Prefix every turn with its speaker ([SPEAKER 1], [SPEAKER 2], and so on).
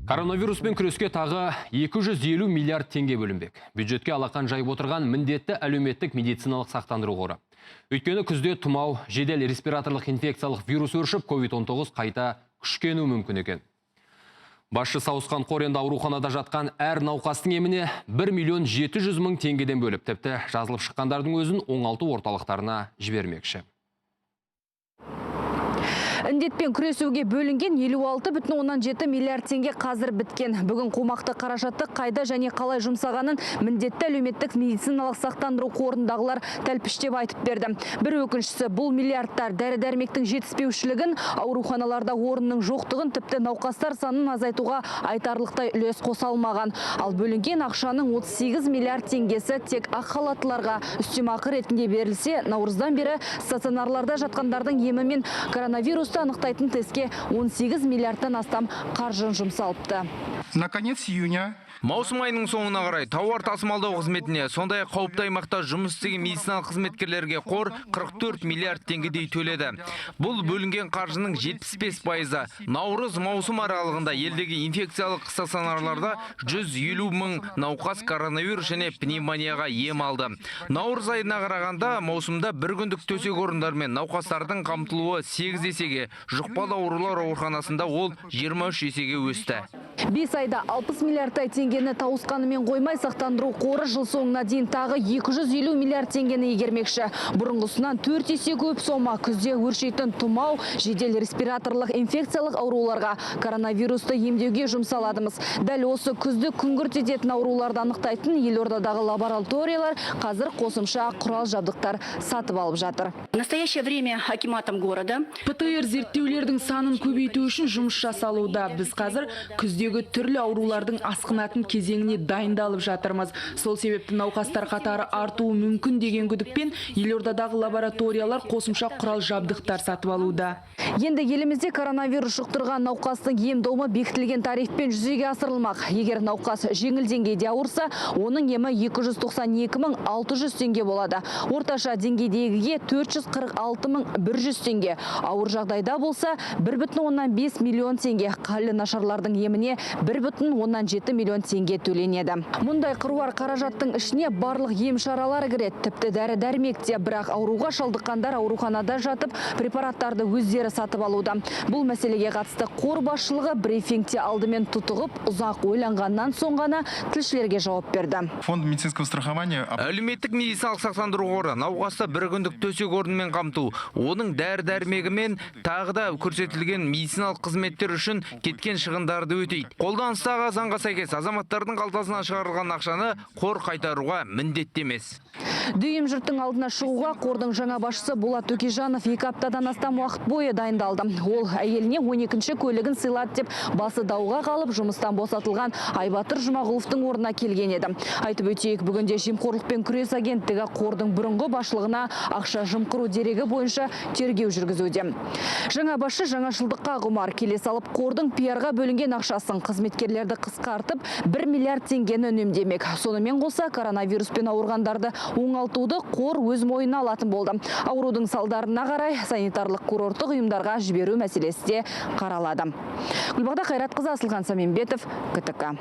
[SPEAKER 1] Коронавируспен күреске тағы 250 миллиард теңге бөлінбек. Бюджетке алақан жайып отырған міндетті әлеуметтік медициналық сақтандыру қоры. Өйткені күзде тұмау, жедел респираторлық инфекциялық вирус өршіп, COVID-19 қайта күшкенуі мүмкін екен. Басшы сауысқан қор енді ауруханада жатқан әр науқастың еміне 1,7 миллион теңгеден бөліп, тіпті жазылып шыққандардың өзін оңалту орталықтарына жібермекші.
[SPEAKER 2] Індетпен күресуге бөлінген 56,7 миллиард теңге қазір біткен. Бүгін қомақты қаражатты қайда және қалай жұмсағанын міндетті әлеуметтік медициналық сақтандыру қорындағылар тәлпіштеп айтып берді. Бір өкінішісі, бұл миллиардтар дәрі-дәрмектің жетіспеушілігін, ауруханаларда орынның жоқтығын, тіпті науқастар санын азайтуға айтарлықтай үлес қоса алмаған. Ал бөлінген ақшаның 38 миллиард теңгесі тек ақ халаттыларға үстемақы ретінде берілсе, наурыздан бері стационарларда жатқандардың емі мен коронавирус анықтайтын тестке 18 миллиардтан астам қаржы жұмсалыпты.
[SPEAKER 3] На конец июня
[SPEAKER 4] маусым айының соңына қарай тауар тасымалдау қызметіне, сондай қауіпті аймақта жұмыс істеген медициналық қызметкерлерге қор 44 миллиард теңгедей төледі. Бұл бөлінген қаржының 75%. Наурыз маусым аралығында елдегі инфекциялық стационарларда 150 мың науқас коронавирус және пневмонияға ем алды. Наурыз айына қарағанда маусымда бір күндік төсек орындармен науқастардың қамтылуы 8 есеге, жұқпалы аурулар ауруханасында ол 23 есеге өсті.
[SPEAKER 2] 5 айда 60 миллиардтай теңгені тауысқанымен қоймай, сақтандыру қоры жыл соңына дейін тағы 250 миллиард теңгені егермекші. Бұрынғысынан 4 есе көп сома күзде өршейтін тұмау, жедел респираторлық инфекциялық ауруларға коронавирусты емдеуге жұмсаладымыз. Дәл осы күзді күңгірт ететін ауруларды анықтайтын елордадағы лабораториялар қазір қосымша құрал жабдықтар сатып алып жатыр.
[SPEAKER 5] В настоящее время акиматом города
[SPEAKER 6] ПТР зерттеулердің санын көбейту үшін жұмыс жасалуда. Біз қазір күздегі түрлі аурулардың асқынатын кезеңіне дайындалып жатырмыз. Сол себепті науқастар қатары артуы мүмкін деген күдікпен елордадағы лабораториялар қосымша құрал жабдықтар сатып алуда.
[SPEAKER 2] Енді елімізде коронавирус жұқтырған науқастың ем-домы бекітілген тарифпен жүзеге асырылмақ. Егер науқас жеңіл деңгейде ауырса, оның емі 292,600 теңге болады. Орташа деңгейдегіге 446,100 теңге. Ауыр жағдайда болса 1,5 миллион теңге. Халі нашарлардың еміне 1,7 миллион теңге төленеді. Мұндай қыруар қаражаттың ішіне барлық ем шаралары кіреді. Тіпті дәрі-дәрмекте, бірақ ауруға шалдыққандар ауруханада жатып, препараттарды өздері сатып алуда. Бұл мәселеге қатысты қор басшылығы брифингте алдымен тұтығып, ұзақ ойланғаннан соң ғана тілшілерге жауап берді.
[SPEAKER 3] Фонд медицинского страхования
[SPEAKER 4] Әлеуметтік медициналық сақтандыру қоры науқасты бір күндік төсек орнымен қамту, оның дәрі-дәрмегімен тағы да көрсетілген медициналық қызметтер үшін кеткен шығындарды өтейді. Қолданыстағы заңға сәйкес азаматтардың қалтасынан шығарылған ақшаны қор қайтаруға міндетті емес.
[SPEAKER 2] Дүйім жұрттың алдына шығуға қордың жаңа басшысы Болат Өкежанов 2 аптадан астам уақыт бойы дайындалды. Ол әйеліне 12-ші көлігін сыйлады деп басы дауға қалып, жұмыстан босатылған Айбатыр Жұмағұловтың орнына келген еді. Айтып өтейік, бүгінде жемқорлықпен күрес агенттігі қордың бұрынғы басшылығына ақша жымқыру дерегі бойынша тергеу жүргізуде. Жаңа басшы жаңашылдыққа құмар, келе салып қордың пиарға бөлінген ақшасын қызметкерлерді қысқартып 1 миллиард теңгені үнемдемек. Сонымен қоса коронавируспен ауырғандарды оңалтуды қор өз мойнына алатын болды. Аурудың салдарына қарай санитарлық курорттық ұйымдарға жіберу мәселесі де қаралады. Гүлбағда Қайратқызы, Асылхан Саменбетов, КТК.